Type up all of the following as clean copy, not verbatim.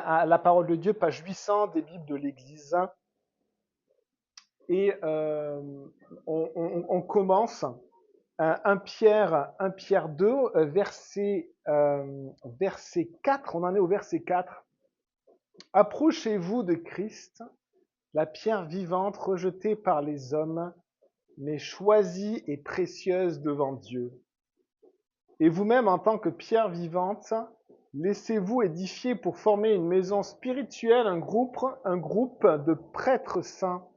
à la parole de Dieu, page 800 des Bibles de l'Église. Et on commence 1 Pierre 2, verset 4. On en est au verset 4. Approchez-vous de Christ, la pierre vivante rejetée par les hommes, mais choisie et précieuse devant Dieu. Et vous-même, en tant que pierre vivante, laissez-vous édifier pour former une maison spirituelle, un groupe de prêtres saints,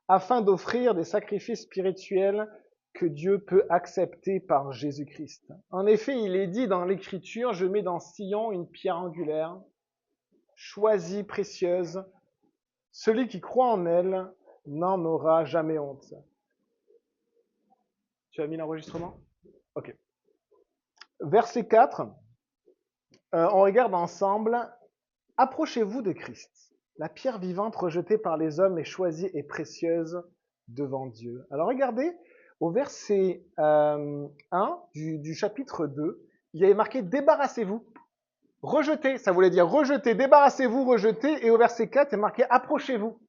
afin d'offrir des sacrifices spirituels que Dieu peut accepter par Jésus-Christ. En effet, il est dit dans l'Écriture, je mets dans Sion une pierre angulaire, choisie, précieuse. Celui qui croit en elle n'en aura jamais honte. Tu as mis l'enregistrement? Ok. Verset 4, on regarde ensemble. Approchez-vous de Christ, la pierre vivante rejetée par les hommes est choisie et précieuse devant Dieu. Alors regardez, au verset 1 du chapitre 2, il y avait marqué « Débarrassez-vous ». Rejetez, ça voulait dire rejetez, débarrassez-vous, rejetez. Et au verset 4, il y a marqué « Approchez-vous ».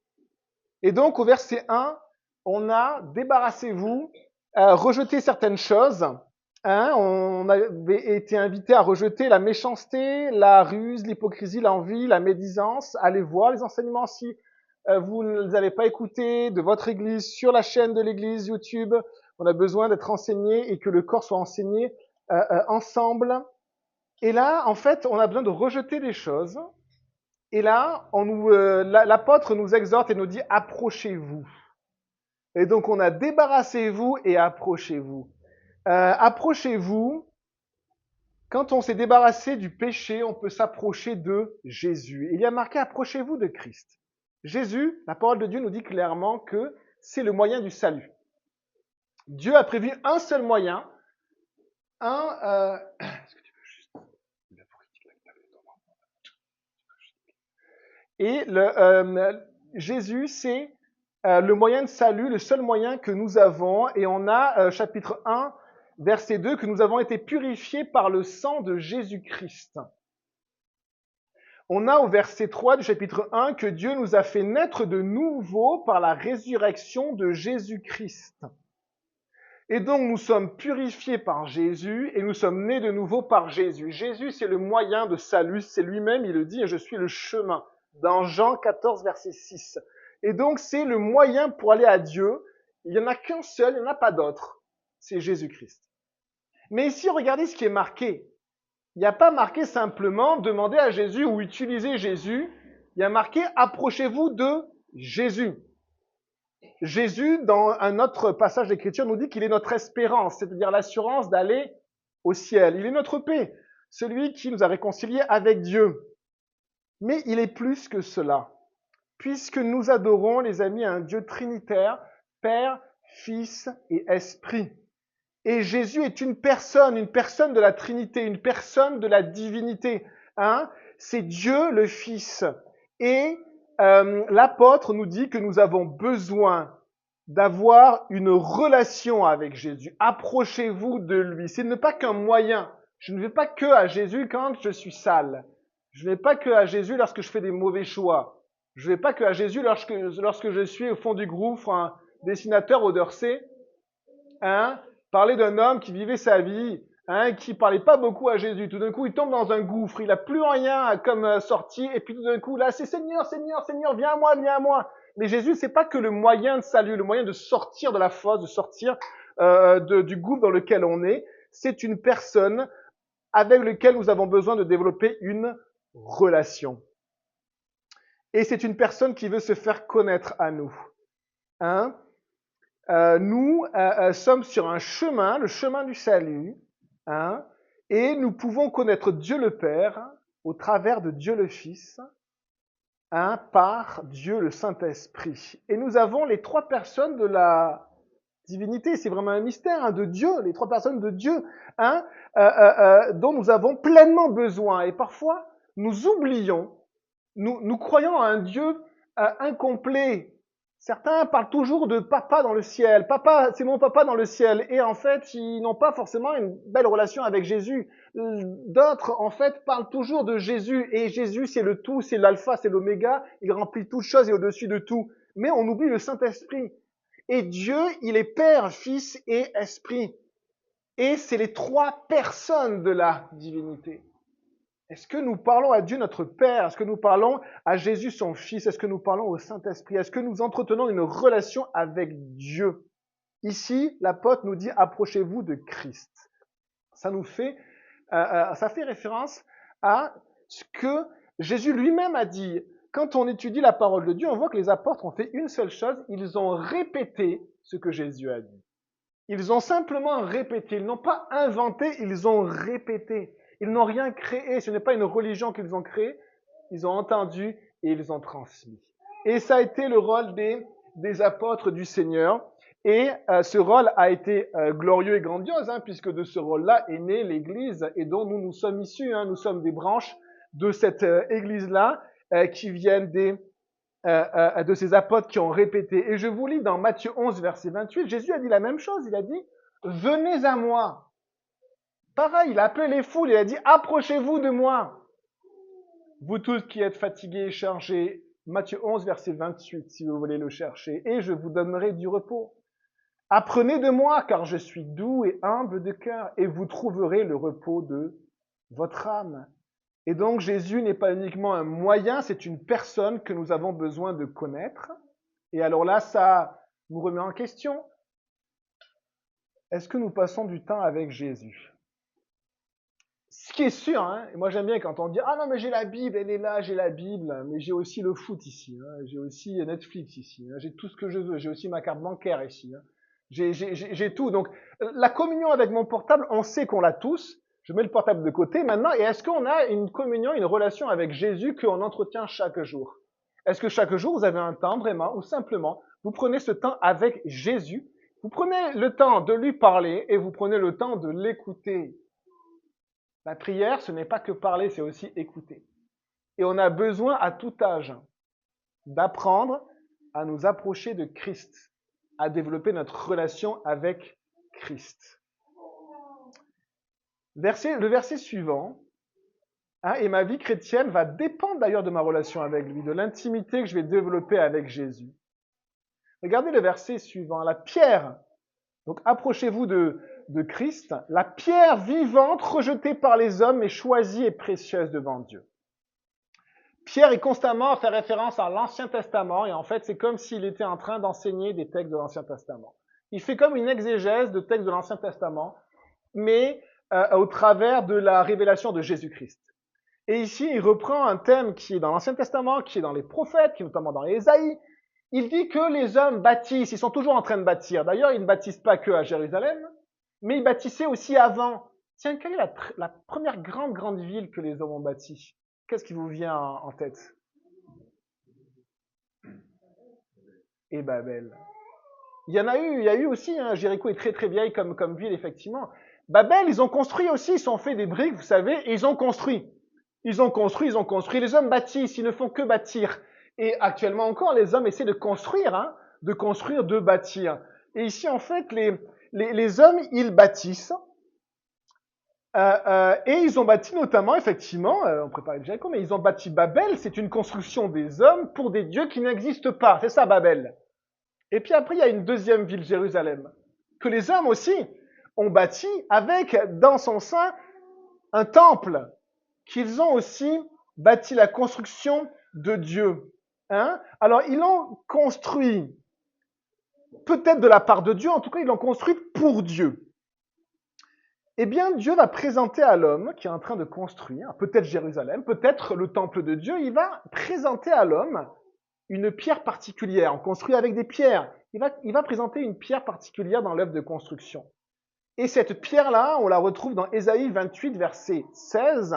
Et donc au verset 1, on a « Débarrassez-vous », rejetez certaines choses. On avait été invité à rejeter la méchanceté, la ruse, l'hypocrisie, l'envie, la médisance. Allez voir les enseignements si vous ne les avez pas écoutés de votre église sur la chaîne de l'église YouTube. On a besoin d'être enseigné et que le corps soit enseigné ensemble. Et là, en fait, on a besoin de rejeter des choses. Et là, l'apôtre nous exhorte et nous dit « Approchez-vous ». Et donc, on a « Débarrassez-vous et approchez-vous ». Approchez-vous. Quand on s'est débarrassé du péché, on peut s'approcher de Jésus. Et il y a marqué « Approchez-vous de Christ ». Jésus, la parole de Dieu nous dit clairement que c'est le moyen du salut. Dieu a prévu un seul moyen, Est-ce que tu peux juste... Et Jésus, c'est le moyen de salut, le seul moyen que nous avons. Et on a chapitre 1, verset 2, que nous avons été purifiés par le sang de Jésus-Christ. On a au verset 3 du chapitre 1 que Dieu nous a fait naître de nouveau par la résurrection de Jésus-Christ. Et donc nous sommes purifiés par Jésus et nous sommes nés de nouveau par Jésus. Jésus, c'est le moyen de salut, c'est lui-même, il le dit, je suis le chemin, dans Jean 14, verset 6. Et donc c'est le moyen pour aller à Dieu. Il n'y en a qu'un seul, il n'y en a pas d'autre. C'est Jésus-Christ. Mais ici, regardez ce qui est marqué. Il n'y a pas marqué simplement demander à Jésus ou utiliser Jésus. Il y a marqué approchez-vous de Jésus. Jésus, dans un autre passage d'écriture, nous dit qu'il est notre espérance, c'est-à-dire l'assurance d'aller au ciel. Il est notre paix, celui qui nous a réconciliés avec Dieu. Mais il est plus que cela, puisque nous adorons, les amis, un Dieu trinitaire, Père, Fils et Esprit. Et Jésus est une personne de la Trinité, une personne de la divinité. C'est Dieu le Fils. Et l'apôtre nous dit que nous avons besoin d'avoir une relation avec Jésus. Approchez-vous de lui. Ce n'est pas qu'un moyen. Je ne vais pas que à Jésus quand je suis sale. Je ne vais pas que à Jésus lorsque je fais des mauvais choix. Je ne vais pas que à Jésus lorsque je suis au fond du gouffre, un dessinateur au Dorset. Parler d'un homme qui vivait sa vie, qui parlait pas beaucoup à Jésus. Tout d'un coup, il tombe dans un gouffre, il a plus rien comme sortie, et puis tout d'un coup, là, c'est Seigneur, Seigneur, Seigneur, viens à moi, viens à moi. Mais Jésus, c'est pas que le moyen de salut, le moyen de sortir de la fosse, de sortir du gouffre dans lequel on est. C'est une personne avec laquelle nous avons besoin de développer une relation. Et c'est une personne qui veut se faire connaître à nous. Nous sommes sur un chemin, le chemin du salut, et nous pouvons connaître Dieu le Père au travers de Dieu le Fils, par Dieu le Saint-Esprit. Et nous avons les trois personnes de la divinité, c'est vraiment un mystère de Dieu, les trois personnes de Dieu, dont nous avons pleinement besoin. Et parfois, nous oublions, nous croyons à un Dieu incomplet, Certains parlent toujours de papa dans le ciel. Papa, c'est mon papa dans le ciel. Et en fait, ils n'ont pas forcément une belle relation avec Jésus. D'autres, en fait, parlent toujours de Jésus. Et Jésus, c'est le tout, c'est l'alpha, c'est l'oméga. Il remplit toutes choses et au-dessus de tout. Mais on oublie le Saint-Esprit. Et Dieu, il est Père, Fils et Esprit. Et c'est les trois personnes de la divinité. Est-ce que nous parlons à Dieu notre Père? Est-ce que nous parlons à Jésus son Fils? Est-ce que nous parlons au Saint-Esprit? Est-ce que nous entretenons une relation avec Dieu? Ici, l'apôtre nous dit approchez-vous de Christ. Ça fait référence à ce que Jésus lui-même a dit. Quand on étudie la parole de Dieu, on voit que les apôtres ont fait une seule chose, ils ont répété ce que Jésus a dit. Ils ont simplement répété, ils n'ont pas inventé, ils ont répété. Ils n'ont rien créé, ce n'est pas une religion qu'ils ont créée, ils ont entendu et ils ont transmis. Et ça a été le rôle des apôtres du Seigneur. Et ce rôle a été glorieux et grandiose, puisque de ce rôle-là est née l'Église et dont nous sommes issus. Nous sommes des branches de cette Église-là qui viennent de ces apôtres qui ont répété. Et je vous lis dans Matthieu 11, verset 28, Jésus a dit la même chose. Il a dit « Venez à moi ». Pareil, il a appelé les foules, il a dit « Approchez-vous de moi ». Vous tous qui êtes fatigués et chargés, Matthieu 11, verset 28, si vous voulez le chercher, et je vous donnerai du repos. Apprenez de moi, car je suis doux et humble de cœur, et vous trouverez le repos de votre âme. Et donc Jésus n'est pas uniquement un moyen, c'est une personne que nous avons besoin de connaître. Et alors là, ça nous remet en question. Est-ce que nous passons du temps avec Jésus? Ce qui est sûr, et moi j'aime bien quand on dit « Ah non, mais j'ai la Bible, elle est là, j'ai la Bible, mais j'ai aussi le foot ici, j'ai aussi Netflix ici, j'ai tout ce que je veux, j'ai aussi ma carte bancaire ici, j'ai tout. » Donc la communion avec mon portable, on sait qu'on l'a tous. Je mets le portable de côté maintenant. Et est-ce qu'on a une communion, une relation avec Jésus qu'on entretient chaque jour? Est-ce que chaque jour vous avez un temps vraiment, ou simplement vous prenez ce temps avec Jésus, vous prenez le temps de lui parler et vous prenez le temps de l'écouter? La prière, ce n'est pas que parler, c'est aussi écouter. Et on a besoin à tout âge d'apprendre à nous approcher de Christ, à développer notre relation avec Christ. Le verset suivant, et ma vie chrétienne va dépendre d'ailleurs de ma relation avec lui, de l'intimité que je vais développer avec Jésus. Regardez le verset suivant, la pierre. Donc approchez-vous de Christ, la pierre vivante rejetée par les hommes est choisie et précieuse devant Dieu. Pierre est constamment à faire référence à l'Ancien Testament et en fait c'est comme s'il était en train d'enseigner des textes de l'Ancien Testament. Il fait comme une exégèse de textes de l'Ancien Testament, mais au travers de la révélation de Jésus-Christ. Et ici, il reprend un thème qui est dans l'Ancien Testament, qui est dans les prophètes, qui est notamment dans Ésaïe. Il dit que les hommes bâtissent, ils sont toujours en train de bâtir. D'ailleurs, ils ne bâtissent pas que à Jérusalem, mais ils bâtissaient aussi avant. Tiens, quelle est la première grande ville que les hommes ont bâtie? Qu'est-ce qui vous vient en tête? Et Babel. Il y a eu aussi, Jéricho est très vieille comme ville, effectivement. Babel, ils ont construit aussi, ils ont fait des briques, vous savez, et ils ont construit. Ils ont construit. Les hommes bâtissent, ils ne font que bâtir. Et actuellement encore, les hommes essaient de construire, de bâtir. Et ici, en fait, les hommes, ils bâtissent. Et ils ont bâti notamment, effectivement, on préparait le Jéricho, mais ils ont bâti Babel. C'est une construction des hommes pour des dieux qui n'existent pas. C'est ça, Babel. Et puis après, il y a une deuxième ville, Jérusalem, que les hommes aussi ont bâti avec, dans son sein, un temple qu'ils ont aussi bâti la construction de Dieu. Alors, ils l'ont construit, peut-être de la part de Dieu, en tout cas, ils l'ont construit pour Dieu. Eh bien, Dieu va présenter à l'homme qui est en train de construire, peut-être Jérusalem, peut-être le temple de Dieu, il va présenter à l'homme une pierre particulière. On construit avec des pierres. Il va présenter une pierre particulière dans l'œuvre de construction. Et cette pierre-là, on la retrouve dans Ésaïe 28, verset 16.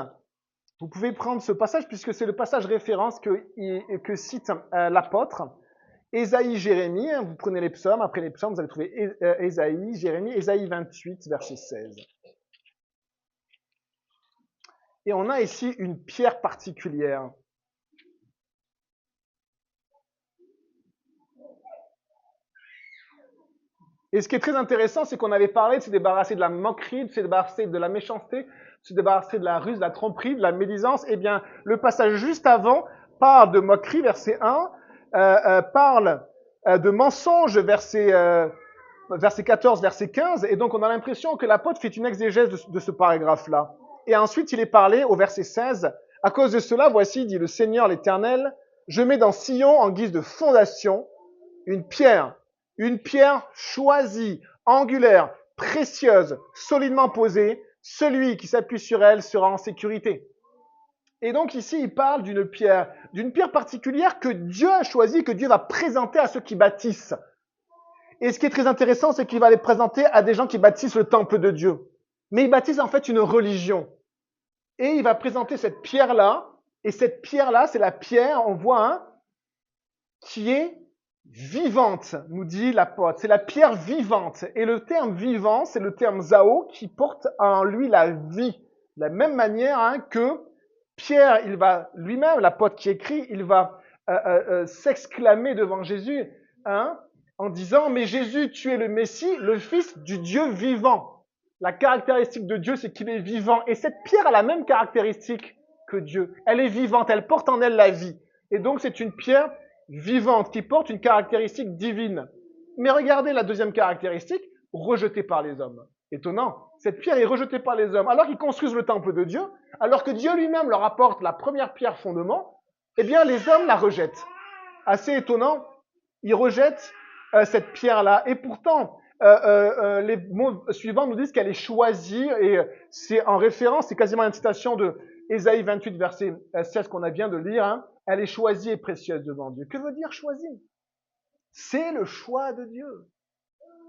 Vous pouvez prendre ce passage puisque c'est le passage référence que cite l'apôtre. Ésaïe, Jérémie, vous prenez les psaumes, après les psaumes, vous allez trouver Ésaïe, Jérémie, Ésaïe 28, verset 16. Et on a ici une pierre particulière. Et ce qui est très intéressant, c'est qu'on avait parlé de se débarrasser de la moquerie, de se débarrasser de la méchanceté, de se débarrasser de la ruse, de la tromperie, de la médisance. Eh bien, le passage juste avant parle de moquerie, verset 1, parle de mensonge, verset 14, verset 15. Et donc, on a l'impression que l'apôtre fait une exégèse de ce paragraphe-là. Et ensuite, il est parlé au verset 16. À cause de cela, voici, dit le Seigneur l'Éternel, je mets dans Sion en guise de fondation une pierre choisie, angulaire, précieuse, solidement posée. Celui qui s'appuie sur elle sera en sécurité. Et donc ici, il parle d'une pierre particulière que Dieu a choisie, que Dieu va présenter à ceux qui bâtissent. Et ce qui est très intéressant, c'est qu'il va les présenter à des gens qui bâtissent le temple de Dieu. Mais ils bâtissent en fait une religion. Et il va présenter cette pierre-là, et cette pierre-là, c'est la pierre, on voit, qui est vivante, nous dit l'apôtre. C'est la pierre vivante. Et le terme vivant, c'est le terme zao qui porte en lui la vie. De la même manière que Pierre, il va lui-même, l'apôtre qui écrit, il va s'exclamer devant Jésus en disant « Mais Jésus, tu es le Messie, le Fils du Dieu vivant. » La caractéristique de Dieu, c'est qu'il est vivant. Et cette pierre a la même caractéristique que Dieu. Elle est vivante, elle porte en elle la vie. Et donc, c'est une pierre vivante qui porte une caractéristique divine. Mais regardez la deuxième caractéristique, rejetée par les hommes. Étonnant. Cette pierre est rejetée par les hommes. Alors qu'ils construisent le temple de Dieu, alors que Dieu lui-même leur apporte la première pierre fondement, eh bien, les hommes la rejettent. Assez étonnant. Ils rejettent cette pierre-là. Et pourtant, les mots suivants nous disent qu'elle est choisie, et c'est en référence, c'est quasiment une citation de Ésaïe 28, verset 16 qu'on a bien de lire. Elle est choisie et précieuse devant Dieu. Que veut dire choisie? C'est le choix de Dieu.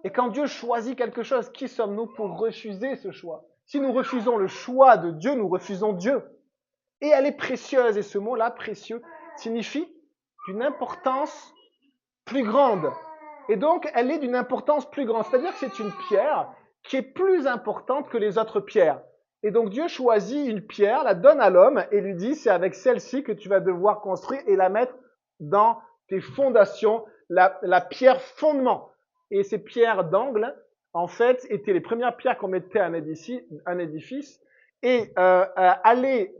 Et quand Dieu choisit quelque chose, qui sommes-nous pour refuser ce choix? Si nous refusons le choix de Dieu, nous refusons Dieu. Et elle est précieuse. Et ce mot-là, précieux, signifie d'une importance plus grande. Et donc, elle est d'une importance plus grande. C'est-à-dire que c'est une pierre qui est plus importante que les autres pierres. Et donc, Dieu choisit une pierre, la donne à l'homme et lui dit, c'est avec celle-ci que tu vas devoir construire et la mettre dans tes fondations, la pierre fondement. Et ces pierres d'angle, en fait, étaient les premières pierres qu'on mettait à un édifice et allaient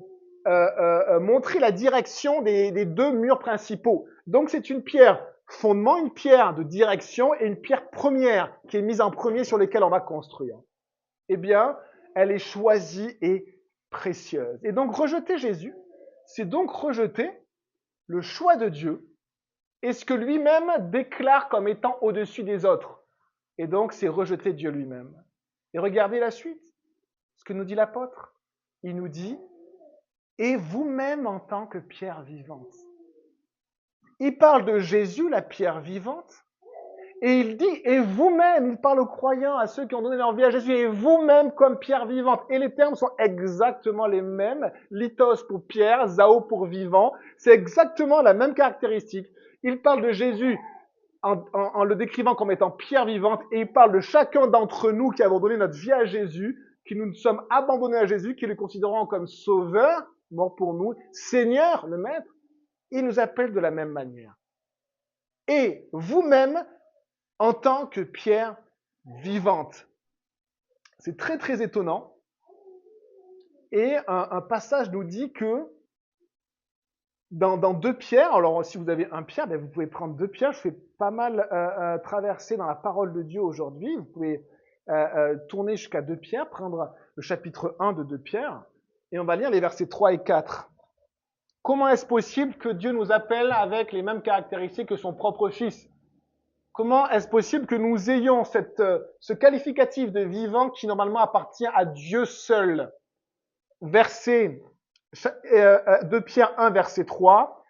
montrer la direction des deux murs principaux. Donc, c'est une pierre fondement, une pierre de direction et une pierre première qui est mise en premier sur lesquelles on va construire. Eh bien, elle est choisie et précieuse. Et donc, rejeter Jésus, c'est donc rejeter le choix de Dieu et ce que lui-même déclare comme étant au-dessus des autres. Et donc, c'est rejeter Dieu lui-même. Et regardez la suite, ce que nous dit l'apôtre. Il nous dit, et vous-même en tant que pierre vivante. Il parle de Jésus, la pierre vivante, et il dit, et vous-même, il parle aux croyants, à ceux qui ont donné leur vie à Jésus, et vous-même comme pierre vivante. Et les termes sont exactement les mêmes. Lithos pour pierre, zao pour vivant. C'est exactement la même caractéristique. Il parle de Jésus en le décrivant comme étant pierre vivante, et il parle de chacun d'entre nous qui avons donné notre vie à Jésus, qui nous sommes abandonnés à Jésus, qui le considérons comme sauveur, mort pour nous, Seigneur, le Maître. Il nous appelle de la même manière. Et vous-même, en tant que pierre vivante. C'est très très étonnant. Et un passage nous dit que dans 2 Pierre, alors si vous avez 1 Pierre, ben vous pouvez prendre 2 Pierre. Je fais pas mal traverser dans la parole de Dieu aujourd'hui. Vous pouvez tourner jusqu'à 2 Pierre, prendre le chapitre 1 de 2 Pierre, et on va lire les versets 3 et 4. Comment est-ce possible que Dieu nous appelle avec les mêmes caractéristiques que son propre Fils? Comment est-ce possible que nous ayons ce qualificatif de vivant qui normalement appartient à Dieu seul? Verset 2 Pierre 1, verset 3.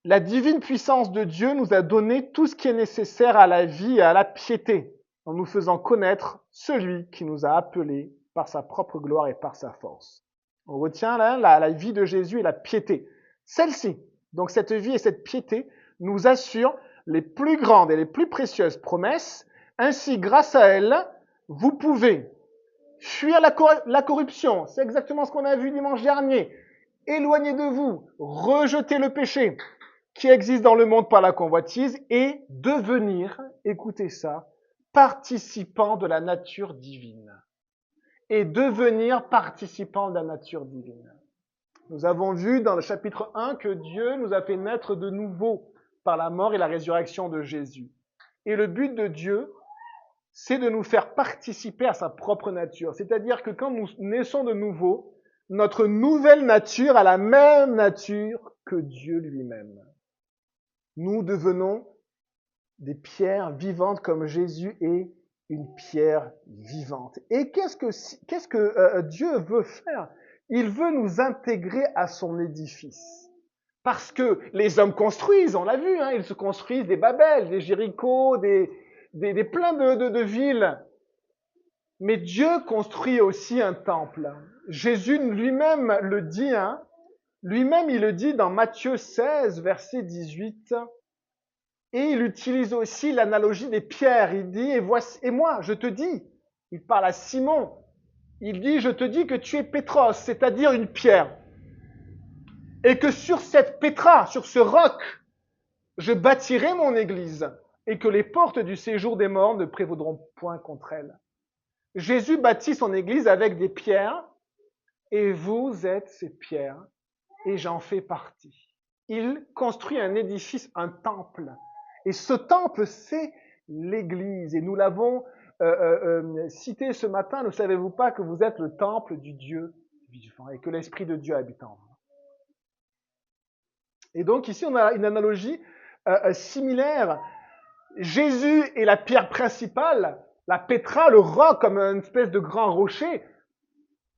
La divine puissance de Dieu nous a donné tout ce qui est nécessaire à la vie et à la piété, en nous faisant connaître celui qui nous a appelés par sa propre gloire et par sa force. On retient là la vie de Jésus et la piété. Celle-ci, donc cette vie et cette piété, nous assurent les plus grandes et les plus précieuses promesses. Ainsi, grâce à elles, vous pouvez fuir la corruption. C'est exactement ce qu'on a vu dimanche dernier. Éloignez de vous, rejetez le péché qui existe dans le monde par la convoitise et devenir, écoutez ça, participants de la nature divine et devenir participants de la nature divine. Nous avons vu dans le chapitre 1 que Dieu nous a fait naître de nouveau par la mort et la résurrection de Jésus. Et le but de Dieu, c'est de nous faire participer à sa propre nature. C'est-à-dire que quand nous naissons de nouveau, notre nouvelle nature a la même nature que Dieu lui-même. Nous devenons des pierres vivantes comme Jésus est une pierre vivante. Et qu'est-ce que Dieu veut faire? Il veut nous intégrer à son édifice. Parce que les hommes construisent, on l'a vu, hein, ils se construisent des Babel, des Jéricho, des plein de villes. Mais Dieu construit aussi un temple. Jésus lui-même le dit, hein, lui-même il le dit dans Matthieu 16, verset 18. Et il utilise aussi l'analogie des pierres. Il dit, et moi, je te dis, il parle à Simon, il dit, je te dis que tu es Pétros, c'est-à-dire une pierre. Et que sur cette pétra, sur ce roc, je bâtirai mon église, et que les portes du séjour des morts ne prévaudront point contre elle. Jésus bâtit son église avec des pierres, et vous êtes ces pierres, et j'en fais partie. Il construit un édifice, un temple. Et ce temple, c'est l'église. Et nous l'avons cité ce matin, ne savez-vous pas que vous êtes le temple du Dieu vivant et que l'Esprit de Dieu habite en vous? Et donc ici, on a une analogie similaire. Jésus est la pierre principale, la pétra, le roc comme une espèce de grand rocher.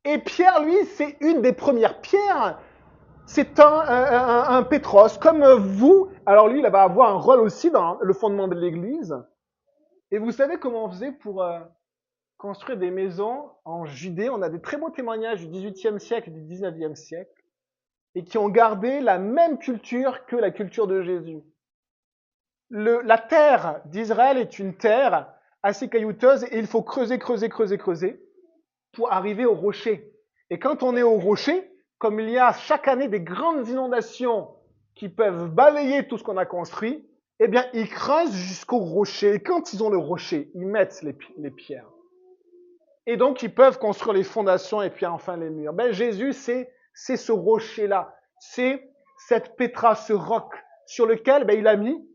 Et Pierre, lui, c'est une des premières pierres. C'est un Pétros, comme vous. Alors lui, il va avoir un rôle aussi dans le fondement de l'Église. Et vous savez comment on faisait pour construire des maisons en Judée? On a des très beaux témoignages du XVIIIe siècle et du XIXe siècle, et qui ont gardé la même culture que la culture de Jésus. La terre d'Israël est une terre assez caillouteuse, et il faut creuser pour arriver au rocher. Et quand on est au rocher, comme il y a chaque année des grandes inondations qui peuvent balayer tout ce qu'on a construit, eh bien, ils creusent jusqu'au rocher. Et quand ils ont le rocher, ils mettent les pierres. Et donc, ils peuvent construire les fondations et puis enfin les murs. Ben, Jésus, c'est ce rocher-là. C'est cette pétra, ce roc, sur lequel il a mis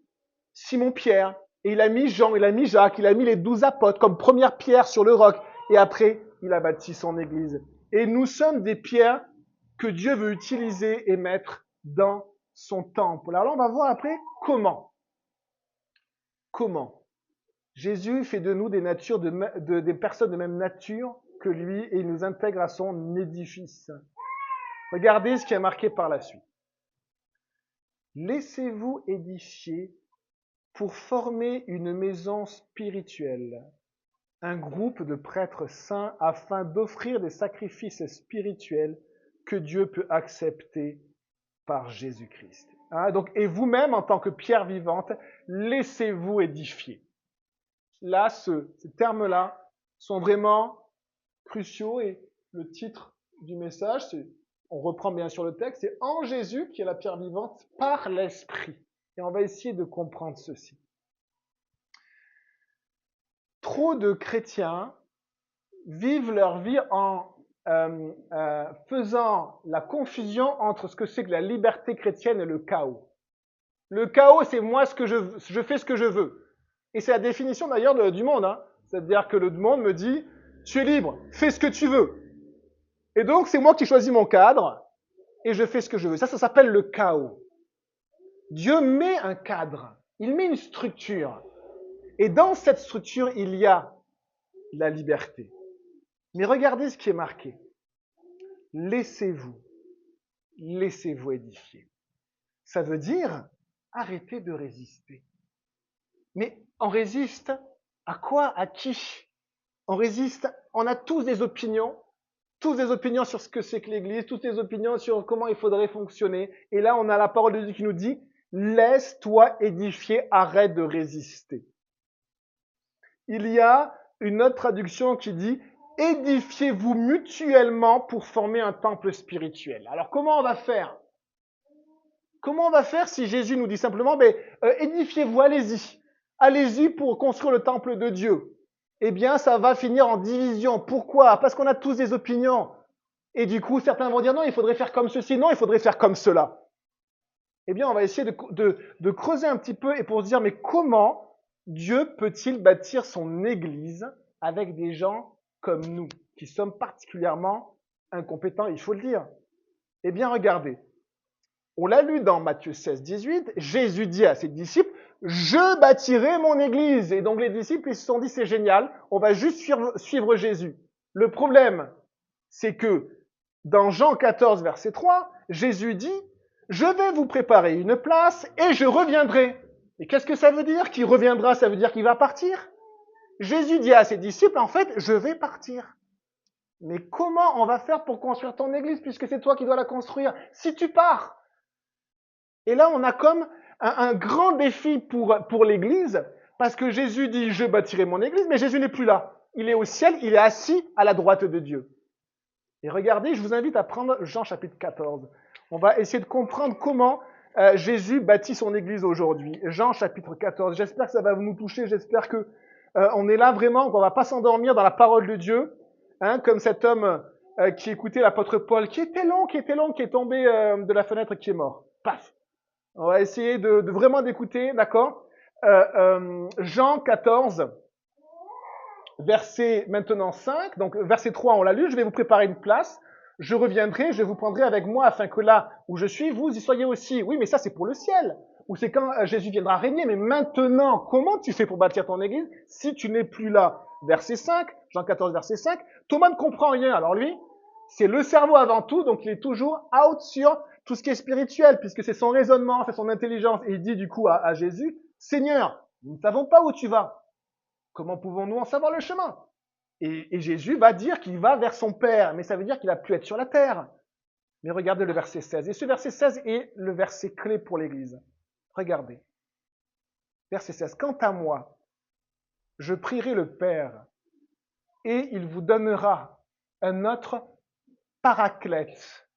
Simon-Pierre, et il a mis Jean, il a mis Jacques, il a mis les 12 apôtres comme première pierre sur le roc. Et après, il a bâti son église. Et nous sommes des pierres que Dieu veut utiliser et mettre dans son temple. Alors là, on va voir après comment. Comment Jésus fait de nous des personnes de même nature que lui et il nous intègre à son édifice. Regardez ce qui est marqué par la suite. Laissez-vous édifier pour former une maison spirituelle, un groupe de prêtres saints afin d'offrir des sacrifices spirituels que Dieu peut accepter par Jésus-Christ. Hein, donc, et vous-même, en tant que pierre vivante, laissez-vous édifier. Là, ces termes-là sont vraiment cruciaux et le titre du message, on reprend bien sûr le texte, c'est « En Jésus, qui est la pierre vivante, par l'Esprit ». Et on va essayer de comprendre ceci. Trop de chrétiens vivent leur vie en faisant la confusion entre ce que c'est que la liberté chrétienne et le chaos. Le chaos, c'est moi je fais ce que je veux. Et c'est la définition d'ailleurs du monde. Hein. C'est-à-dire que le monde me dit, tu es libre, fais ce que tu veux. Et donc, c'est moi qui choisis mon cadre et je fais ce que je veux. Ça s'appelle le chaos. Dieu met un cadre, il met une structure. Et dans cette structure, il y a la liberté. Mais regardez ce qui est marqué. Laissez-vous édifier. Ça veut dire arrêtez de résister. Mais on résiste à quoi? À qui? On a tous des opinions sur ce que c'est que l'Église, toutes des opinions sur comment il faudrait fonctionner. Et là, on a la parole de Dieu qui nous dit, laisse-toi édifier, arrête de résister. Il y a une autre traduction qui dit, édifiez-vous mutuellement pour former un temple spirituel. Alors, comment on va faire? Comment on va faire si Jésus nous dit simplement, édifiez-vous, allez-y. Allez-y pour construire le temple de Dieu. eh bien, ça va finir en division. Pourquoi? Parce qu'on a tous des opinions. Et du coup, certains vont dire non, il faudrait faire comme ceci, non, il faudrait faire comme cela. Eh bien, on va essayer de creuser un petit peu et pour se dire, mais comment Dieu peut-il bâtir son Église avec des gens comme nous, qui sommes particulièrement incompétents, il faut le dire. Eh bien, regardez. On l'a lu dans Matthieu 16, 18. Jésus dit à ses disciples, je bâtirai mon Église. Et donc les disciples, ils se sont dit, c'est génial, on va juste suivre Jésus. Le problème, c'est que dans Jean 14, verset 3, Jésus dit, je vais vous préparer une place et je reviendrai. Et qu'est-ce que ça veut dire qu'il reviendra? Ça veut dire qu'il va partir. Jésus dit à ses disciples, en fait, je vais partir. Mais comment on va faire pour construire ton église puisque c'est toi qui dois la construire si tu pars? Et là, on a comme un grand défi pour l'église parce que Jésus dit, je bâtirai mon église, mais Jésus n'est plus là. Il est au ciel, il est assis à la droite de Dieu. Et regardez, je vous invite à prendre Jean chapitre 14. On va essayer de comprendre comment Jésus bâtit son église aujourd'hui. Jean chapitre 14. J'espère que ça va nous toucher. J'espère que on est là vraiment, qu'on va pas s'endormir dans la parole de Dieu, hein, comme cet homme qui écoutait l'apôtre Paul, qui était long, qui est tombé de la fenêtre et qui est mort. Paf. On va essayer de vraiment d'écouter, d'accord? Jean 14. Verset maintenant 5, donc verset 3, on l'a lu, je vais vous préparer une place, je reviendrai, je vous prendrai avec moi afin que là où je suis, vous y soyez aussi. Oui, mais ça c'est pour le ciel, ou c'est quand Jésus viendra régner, mais maintenant, comment tu fais pour bâtir ton église si tu n'es plus là? Verset 5, Jean 14, verset 5, Thomas ne comprend rien, alors lui, c'est le cerveau avant tout, donc il est toujours out sur tout ce qui est spirituel, puisque c'est son raisonnement, c'est son intelligence, et il dit du coup à Jésus, Seigneur, nous ne savons pas où tu vas. Comment pouvons-nous en savoir le chemin? Et Jésus va dire qu'il va vers son Père, mais ça veut dire qu'il a pu être sur la terre. Mais regardez le verset 16. Et ce verset 16 est le verset clé pour l'Église. Regardez. Verset 16. Quant à moi, je prierai le Père, et il vous donnera un autre paraclète,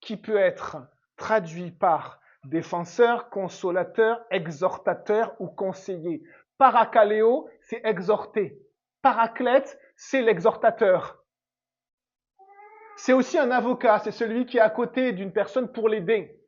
qui peut être traduit par défenseur, consolateur, exhortateur ou conseiller. Paracaléo, c'est exhorter. Paraclète, c'est l'exhortateur. C'est aussi un avocat, c'est celui qui est à côté d'une personne pour l'aider.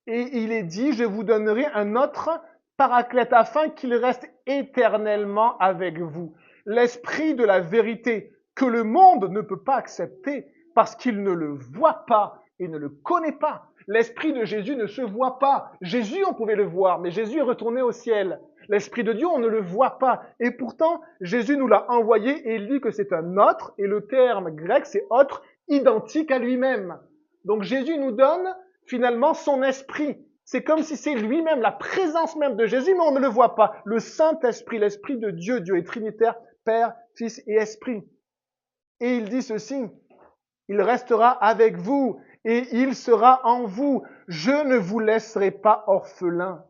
Et il est dit, je vous donnerai un autre paraclète afin qu'il reste éternellement avec vous. L'esprit de la vérité que le monde ne peut pas accepter parce qu'il ne le voit pas et ne le connaît pas. L'esprit de Jésus ne se voit pas. Jésus, on pouvait le voir, mais Jésus est retourné au ciel. L'esprit de Dieu, on ne le voit pas. Et pourtant, Jésus nous l'a envoyé et il dit que c'est un autre, et le terme grec, c'est autre, identique à lui-même. Donc Jésus nous donne finalement son esprit. C'est comme si c'est lui-même, la présence même de Jésus, mais on ne le voit pas. Le Saint-Esprit, l'Esprit de Dieu, Dieu est trinitaire, Père, Fils et Esprit. Et il dit ceci, il restera avec vous et il sera en vous. Je ne vous laisserai pas orphelins.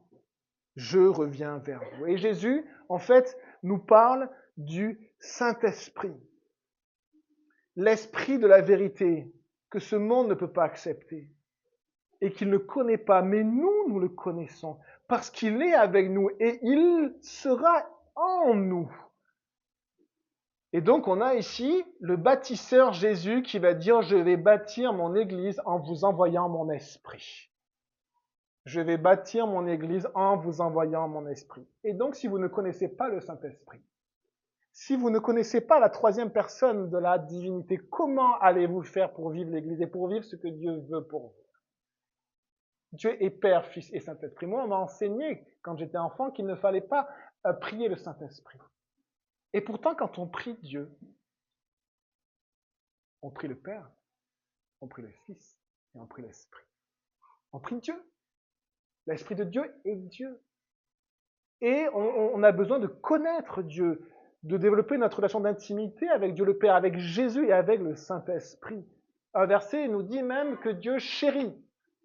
Je reviens vers vous. Et Jésus, en fait, nous parle du Saint-Esprit. L'Esprit de la vérité que ce monde ne peut pas accepter et qu'il ne connaît pas. Mais nous le connaissons parce qu'il est avec nous et il sera en nous. Et donc, on a ici le bâtisseur Jésus qui va dire, je vais bâtir mon église en vous envoyant mon esprit. Je vais bâtir mon église en vous envoyant mon esprit. Et donc, si vous ne connaissez pas le Saint-Esprit, si vous ne connaissez pas la troisième personne de la divinité, comment allez-vous faire pour vivre l'église et pour vivre ce que Dieu veut pour vous? Dieu est Père, Fils et Saint-Esprit. Moi, on m'a enseigné, quand j'étais enfant, qu'il ne fallait pas prier le Saint-Esprit. Et pourtant, quand on prie Dieu, on prie le Père, on prie le Fils et on prie l'Esprit. On prie Dieu. L'Esprit de Dieu est Dieu. Et on a besoin de connaître Dieu, de développer notre relation d'intimité avec Dieu le Père, avec Jésus et avec le Saint-Esprit. Un verset nous dit même que Dieu chérit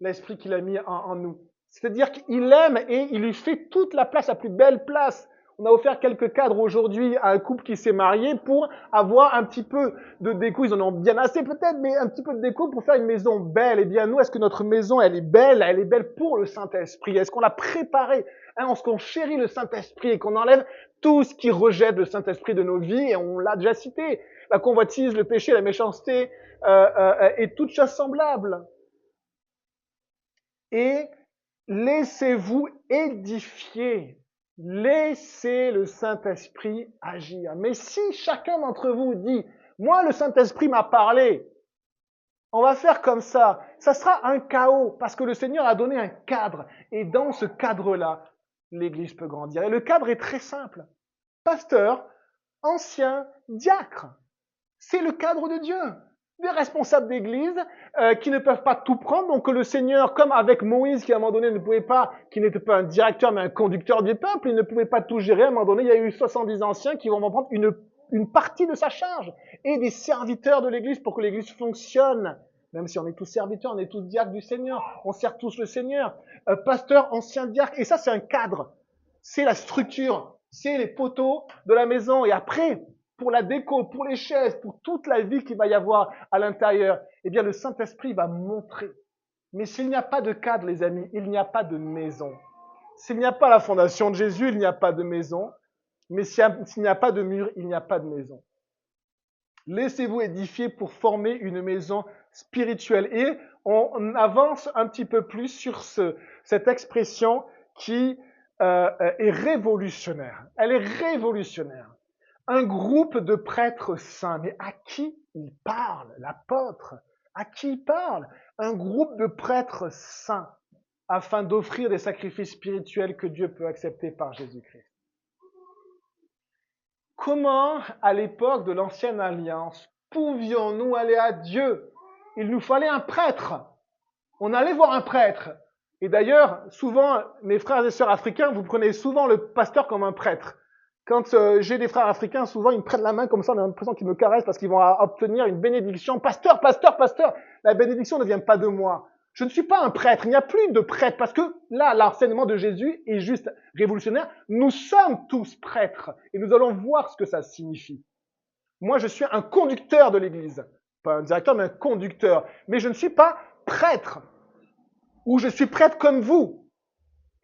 l'Esprit qu'il a mis en nous. C'est-à-dire qu'il aime et il lui fait toute la place, la plus belle place, On a offert quelques cadres aujourd'hui à un couple qui s'est marié pour avoir un petit peu de déco. Ils en ont bien assez peut-être, mais un petit peu de déco pour faire une maison belle. Eh bien, nous, est-ce que notre maison, elle est belle? Elle est belle pour le Saint-Esprit. Est-ce qu'on l'a préparée? Est-ce qu'on chérit le Saint-Esprit et qu'on enlève tout ce qui rejette le Saint-Esprit de nos vies? Et on l'a déjà cité. La convoitise, le péché, la méchanceté et toutes choses semblables. Et laissez-vous édifier. Laissez le Saint-Esprit agir. Mais si chacun d'entre vous dit, moi le Saint-Esprit m'a parlé, on va faire comme ça sera un chaos parce que le Seigneur a donné un cadre. Et dans ce cadre-là, l'Église peut grandir. Et le cadre est très simple. Pasteur, ancien, diacre. C'est le cadre de Dieu. Des responsables d'église qui ne peuvent pas tout prendre, donc que le Seigneur, comme avec Moïse qui à un moment donné ne pouvait pas, qui n'était pas un directeur mais un conducteur du peuple, il ne pouvait pas tout gérer, à un moment donné il y a eu 70 anciens qui vont prendre une partie de sa charge et des serviteurs de l'église pour que l'église fonctionne. Même si on est tous serviteurs, on est tous diacres du Seigneur, on sert tous le Seigneur. Pasteur, ancien diacre, et ça c'est un cadre, c'est la structure, c'est les poteaux de la maison, et après, pour la déco, pour les chaises, pour toute la vie qu'il va y avoir à l'intérieur, eh bien le Saint-Esprit va montrer. Mais s'il n'y a pas de cadre, les amis, il n'y a pas de maison. S'il n'y a pas la fondation de Jésus, il n'y a pas de maison. Mais s'il n'y a pas de mur, il n'y a pas de maison. Laissez-vous édifier pour former une maison spirituelle. Et on avance un petit peu plus sur cette expression qui est révolutionnaire. Elle est révolutionnaire. Un groupe de prêtres saints. Mais à qui il parle, l'apôtre? À qui il parle? Un groupe de prêtres saints afin d'offrir des sacrifices spirituels que Dieu peut accepter par Jésus-Christ. Comment, à l'époque de l'Ancienne Alliance, pouvions-nous aller à Dieu? Il nous fallait un prêtre. On allait voir un prêtre. Et d'ailleurs, souvent, mes frères et sœurs africains, vous prenez souvent le pasteur comme un prêtre. Quand j'ai des frères africains, souvent ils me prennent la main comme ça, on a l'impression qu'ils me caressent parce qu'ils vont obtenir une bénédiction. Pasteur, pasteur, pasteur, la bénédiction ne vient pas de moi. Je ne suis pas un prêtre, il n'y a plus de prêtre parce que là, l'enseignement de Jésus est juste révolutionnaire. Nous sommes tous prêtres et nous allons voir ce que ça signifie. Moi, je suis un conducteur de l'Église. Pas un directeur, mais un conducteur. Mais je ne suis pas prêtre. Ou je suis prêtre comme vous.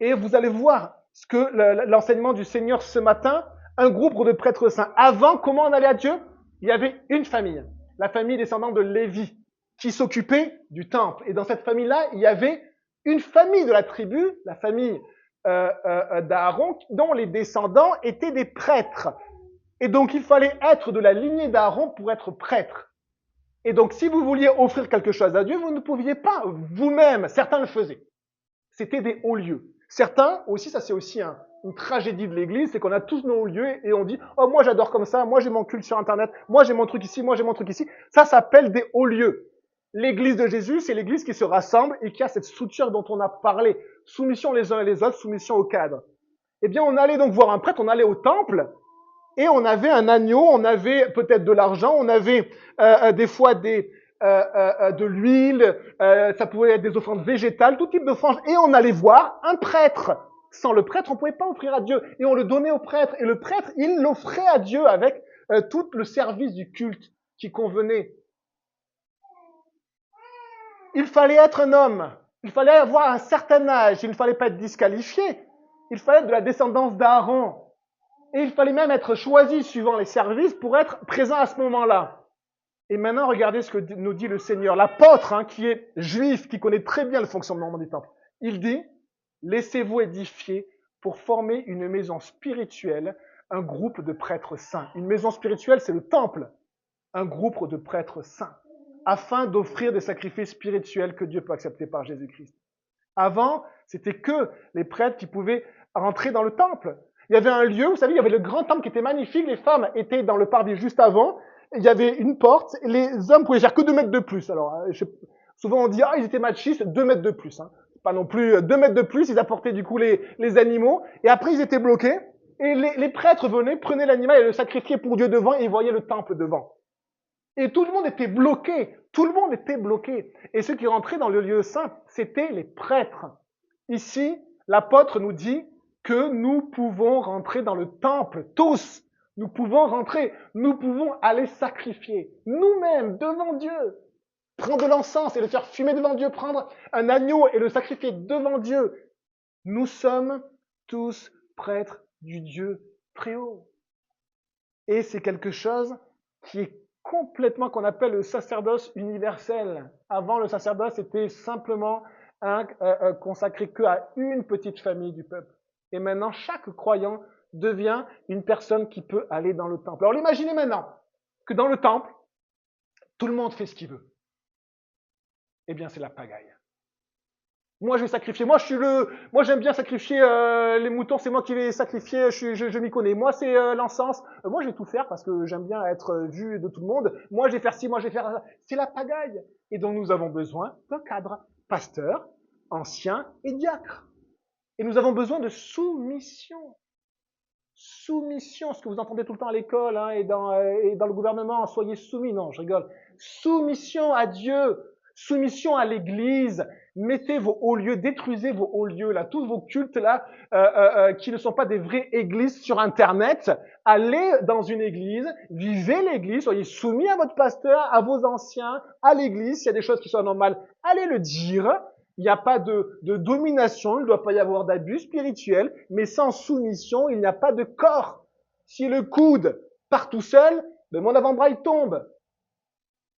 Et vous allez voir ce que l'enseignement du Seigneur ce matin, un groupe de prêtres saints. Avant, comment on allait à Dieu? Il y avait une famille, la famille descendante de Lévi, qui s'occupait du temple. Et dans cette famille-là, il y avait une famille de la tribu, la famille d'Aaron, dont les descendants étaient des prêtres. Et donc, il fallait être de la lignée d'Aaron pour être prêtre. Et donc, si vous vouliez offrir quelque chose à Dieu, vous ne pouviez pas vous-même. Certains le faisaient. C'était des hauts lieux. Certains aussi, ça c'est aussi une tragédie de l'Église, c'est qu'on a tous nos hauts lieux et on dit « Oh, moi j'adore comme ça, moi j'ai mon culte sur Internet, moi j'ai mon truc ici, moi j'ai mon truc ici. » Ça s'appelle des hauts lieux. L'Église de Jésus, c'est l'Église qui se rassemble et qui a cette structure dont on a parlé. Soumission les uns et les autres, soumission au cadre. Eh bien, on allait donc voir un prêtre, on allait au temple et on avait un agneau, on avait peut-être de l'argent, on avait des fois de l'huile, ça pouvait être des offrandes végétales, tout type d'offrandes. Et on allait voir un prêtre. Sans le prêtre, on ne pouvait pas offrir à Dieu. Et on le donnait au prêtre. Et le prêtre, il l'offrait à Dieu avec tout le service du culte qui convenait. Il fallait être un homme. Il fallait avoir un certain âge. Il ne fallait pas être disqualifié. Il fallait être de la descendance d'Aaron. Et il fallait même être choisi suivant les services pour être présent à ce moment-là. Et maintenant, regardez ce que nous dit le Seigneur. L'apôtre, qui est juif, qui connaît très bien le fonctionnement du temple. Il dit, laissez-vous édifier pour former une maison spirituelle, un groupe de prêtres saints. Une maison spirituelle, c'est le temple. Un groupe de prêtres saints. Afin d'offrir des sacrifices spirituels que Dieu peut accepter par Jésus-Christ. Avant, c'était que les prêtres qui pouvaient rentrer dans le temple. Il y avait un lieu, vous savez, il y avait le grand temple qui était magnifique. Les femmes étaient dans le parvis juste avant. Il y avait une porte, et les hommes pouvaient faire que 2 mètres de plus. Alors, souvent on dit, ils étaient machistes, 2 mètres de plus. Pas non plus 2 mètres de plus, ils apportaient du coup les animaux, et après ils étaient bloqués, et les prêtres venaient, prenaient l'animal et le sacrifiaient pour Dieu devant, et ils voyaient le temple devant. Et tout le monde était bloqué, tout le monde était bloqué. Et ceux qui rentraient dans le lieu saint, c'était les prêtres. Ici, l'apôtre nous dit, que nous pouvons rentrer dans le temple, tous. Nous pouvons rentrer, nous pouvons aller sacrifier nous-mêmes devant Dieu. Prendre de l'encens et le faire fumer devant Dieu, prendre un agneau et le sacrifier devant Dieu. Nous sommes tous prêtres du Dieu très haut. Et c'est quelque chose qui est complètement, qu'on appelle le sacerdoce universel. Avant, le sacerdoce était simplement consacré qu'à une petite famille du peuple. Et maintenant, chaque croyant devient une personne qui peut aller dans le temple. Alors, imaginez maintenant que dans le temple, tout le monde fait ce qu'il veut. Eh bien, c'est la pagaille. Moi, je vais sacrifier. Moi, j'aime bien sacrifier les moutons. C'est moi qui vais sacrifier. Je m'y connais. Moi, c'est l'encens. Moi, je vais tout faire parce que j'aime bien être vu de tout le monde. Moi, je vais faire ci. Moi, je vais faire ça. C'est la pagaille. Et donc, nous avons besoin d'un cadre, pasteur, ancien et diacre. Et nous avons besoin de soumission. Soumission, ce que vous entendez tout le temps à l'école et dans le gouvernement. Soyez soumis. Non, je rigole. Soumission à Dieu. Soumission à l'Église. Mettez vos hauts lieux, détruisez vos hauts lieux, là, tous vos cultes là, qui ne sont pas des vraies églises sur Internet. Allez dans une église, vivez l'église, soyez soumis à votre pasteur, à vos anciens, à l'église. S'il y a des choses qui sont anormales, allez le dire. Il n'y a pas de domination, il ne doit pas y avoir d'abus spirituel, mais sans soumission, il n'y a pas de corps. Si le coude part tout seul, ben mon avant-bras il tombe.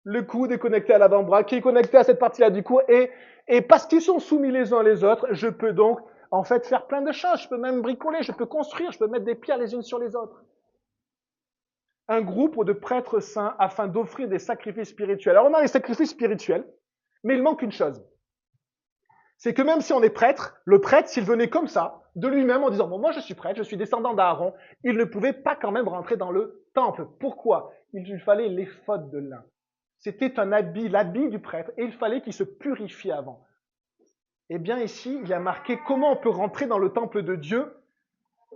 Le coude est connecté à l'avant-bras, qui est connecté à cette partie-là du cou, et parce qu'ils sont soumis les uns les autres, je peux donc en fait faire plein de choses. Je peux même bricoler, je peux construire, je peux mettre des pierres les unes sur les autres. Un groupe de prêtres saints afin d'offrir des sacrifices spirituels. Alors on a les sacrifices spirituels, mais il manque une chose. C'est que même si on est prêtre, le prêtre, s'il venait comme ça, de lui-même en disant « Bon, moi je suis prêtre, je suis descendant d'Aaron », il ne pouvait pas quand même rentrer dans le temple. Pourquoi ? Il lui fallait l'éphod de lin. C'était un habit, l'habit du prêtre, et il fallait qu'il se purifie avant. Eh bien ici, il y a marqué comment on peut rentrer dans le temple de Dieu.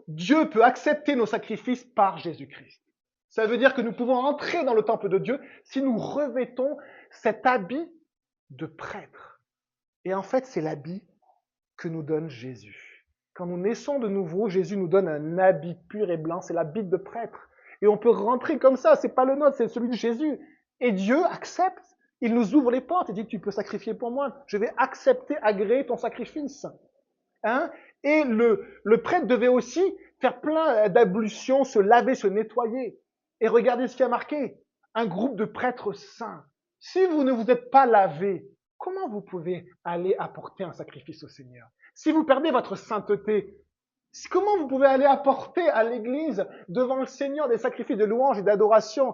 Dieu peut accepter nos sacrifices par Jésus-Christ. Ça veut dire que nous pouvons entrer dans le temple de Dieu si nous revêtons cet habit de prêtre. Et en fait, c'est l'habit que nous donne Jésus. Quand nous naissons de nouveau, Jésus nous donne un habit pur et blanc, c'est l'habit de prêtre. Et on peut rentrer comme ça, c'est pas le nôtre, c'est celui de Jésus. Et Dieu accepte, il nous ouvre les portes et dit « Tu peux sacrifier pour moi, je vais accepter, agréer ton sacrifice. » Et le prêtre devait aussi faire plein d'ablutions, se laver, se nettoyer. Et regardez ce qui a marqué, un groupe de prêtres saints. Si vous ne vous êtes pas lavé, comment vous pouvez aller apporter un sacrifice au Seigneur? Si vous perdez votre sainteté, comment vous pouvez aller apporter à l'Église devant le Seigneur des sacrifices de louange et d'adoration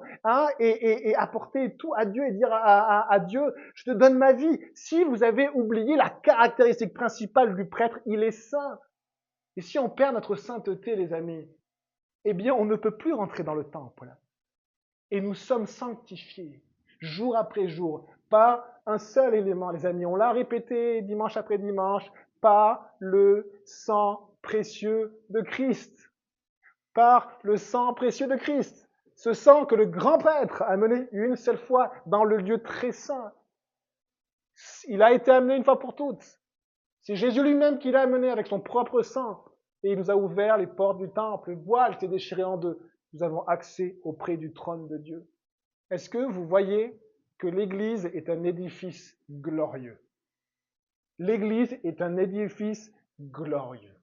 et apporter tout à Dieu et dire à Dieu, je te donne ma vie. Si vous avez oublié la caractéristique principale du prêtre, il est saint. Et si on perd notre sainteté, les amis, eh bien on ne peut plus rentrer dans le temple. Et nous sommes sanctifiés jour après jour par un seul élément, les amis. On l'a répété dimanche après dimanche, par le sang précieux de Christ. Par le sang précieux de Christ. Ce sang que le grand prêtre a mené une seule fois dans le lieu très saint. Il a été amené une fois pour toutes. C'est Jésus lui-même qui l'a amené avec son propre sang. Et il nous a ouvert les portes du temple. Le voile s'est déchiré en deux. Nous avons accès auprès du trône de Dieu. Est-ce que vous voyez que l'Église est un édifice glorieux? L'Église est un édifice glorieux.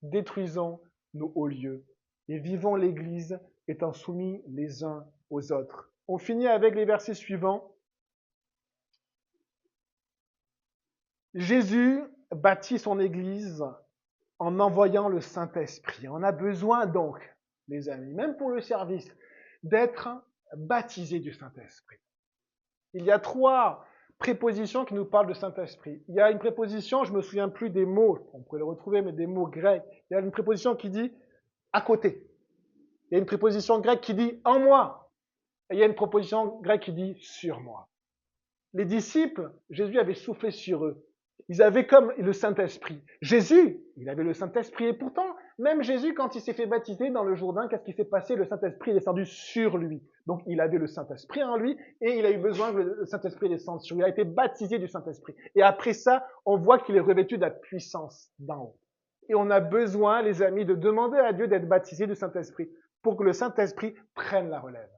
Détruisons nos hauts lieux et vivons l'Église étant soumis les uns aux autres. On finit avec les versets suivants. Jésus bâtit son Église en envoyant le Saint-Esprit. On a besoin donc, les amis, même pour le service, d'être baptisé du Saint-Esprit. Il y a 3 prépositions qui nous parlent de Saint-Esprit. Il y a une préposition, je ne me souviens plus des mots, on pourrait le retrouver, mais des mots grecs. Il y a une préposition qui dit à côté. Il y a une préposition grecque qui dit en moi. Et il y a une préposition grecque qui dit sur moi. Les disciples, Jésus avait soufflé sur eux. Ils avaient comme le Saint-Esprit. Jésus, il avait le Saint-Esprit. Et pourtant, même Jésus, quand il s'est fait baptiser dans le Jourdain, qu'est-ce qui s'est passé? Le Saint-Esprit est descendu sur lui. Donc, il avait le Saint-Esprit en lui et il a eu besoin que le Saint-Esprit descende sur lui. Il a été baptisé du Saint-Esprit. Et après ça, on voit qu'il est revêtu de la puissance d'en haut. Et on a besoin, les amis, de demander à Dieu d'être baptisé du Saint-Esprit pour que le Saint-Esprit prenne la relève.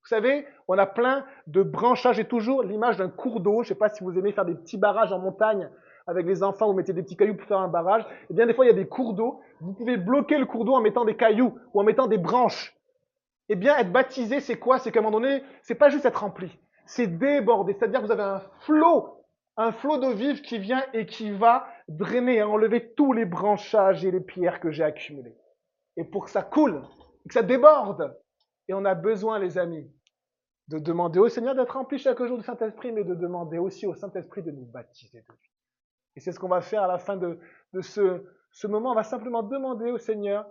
Vous savez, on a plein de branchages. J'ai toujours l'image d'un cours d'eau. Je ne sais pas si vous aimez faire des petits barrages en montagne avec les enfants, vous mettez des petits cailloux pour faire un barrage. Eh bien, des fois, il y a des cours d'eau. Vous pouvez bloquer le cours d'eau en mettant des cailloux ou en mettant des branches. Eh bien, être baptisé, c'est quoi? C'est qu'à un moment donné, c'est pas juste être rempli. C'est déborder. C'est-à-dire que vous avez un flot d'eau vive qui vient et qui va drainer et enlever tous les branchages et les pierres que j'ai accumulés. Et pour que ça coule, que ça déborde. Et on a besoin, les amis, de demander au Seigneur d'être rempli chaque jour du Saint-Esprit, mais de demander aussi au Saint-Esprit de nous baptiser de lui. Et c'est ce qu'on va faire à la fin de ce moment. On va simplement demander au Seigneur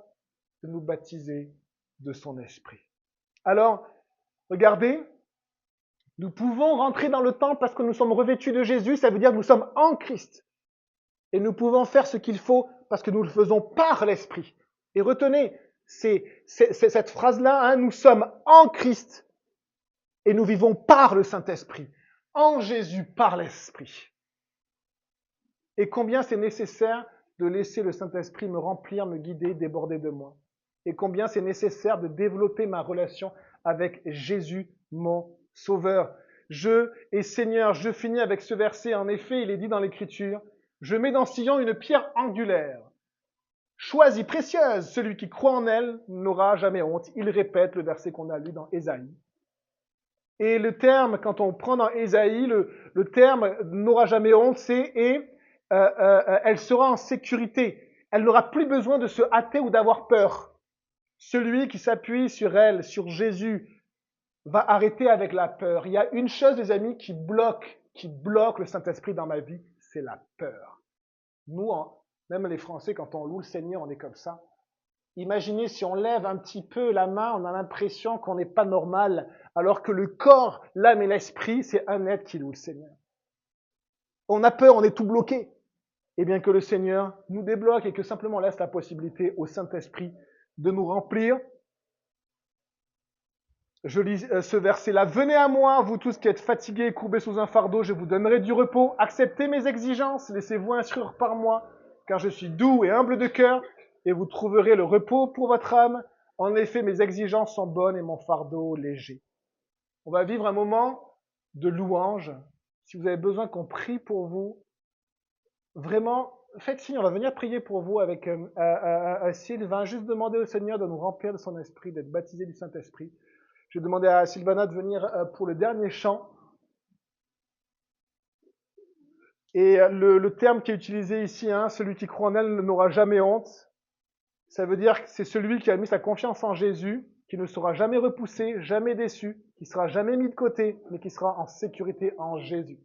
de nous baptiser de son Esprit. Alors, regardez, nous pouvons rentrer dans le temple parce que nous sommes revêtus de Jésus, ça veut dire que nous sommes en Christ. Et nous pouvons faire ce qu'il faut parce que nous le faisons par l'Esprit. Et retenez, c'est cette phrase-là, hein, nous sommes en Christ et nous vivons par le Saint-Esprit, en Jésus par l'Esprit. Et combien c'est nécessaire de laisser le Saint-Esprit me remplir, me guider, déborder de moi. Et combien c'est nécessaire de développer ma relation avec Jésus, mon Sauveur. Et Seigneur, je finis avec ce verset. En effet, il est dit dans l'Écriture, je mets dans Sion une pierre angulaire, choisie, précieuse. Celui qui croit en elle n'aura jamais honte. Il répète le verset qu'on a lu dans Ésaïe. Et le terme, quand on prend dans Ésaïe, le terme n'aura jamais honte, c'est elle sera en sécurité. Elle n'aura plus besoin de se hâter ou d'avoir peur. Celui qui s'appuie sur elle, sur Jésus, va arrêter avec la peur. Il y a une chose, les amis, qui bloque le Saint-Esprit dans ma vie, c'est la peur. Nous, même les Français, quand on loue le Seigneur, on est comme ça. Imaginez si on lève un petit peu la main, on a l'impression qu'on n'est pas normal, alors que le corps, l'âme et l'esprit, c'est un être qui loue le Seigneur. On a peur, on est tout bloqué. Et bien que le Seigneur nous débloque et que simplement on laisse la possibilité au Saint-Esprit de nous remplir. Je lis ce verset-là. Venez à moi, vous tous qui êtes fatigués et courbés sous un fardeau, je vous donnerai du repos. Acceptez mes exigences, laissez-vous instruire par moi, car je suis doux et humble de cœur, et vous trouverez le repos pour votre âme. En effet, mes exigences sont bonnes et mon fardeau léger. On va vivre un moment de louange. Si vous avez besoin qu'on prie pour vous, vraiment, faites signe, on va venir prier pour vous avec Sylvain. Juste demander au Seigneur de nous remplir de son esprit, d'être baptisé du Saint-Esprit. Je vais demander à Sylvana de venir pour le dernier chant. Et le terme qui est utilisé ici, hein, celui qui croit en elle n'aura jamais honte. Ça veut dire que c'est celui qui a mis sa confiance en Jésus, qui ne sera jamais repoussé, jamais déçu, qui sera jamais mis de côté, mais qui sera en sécurité en Jésus.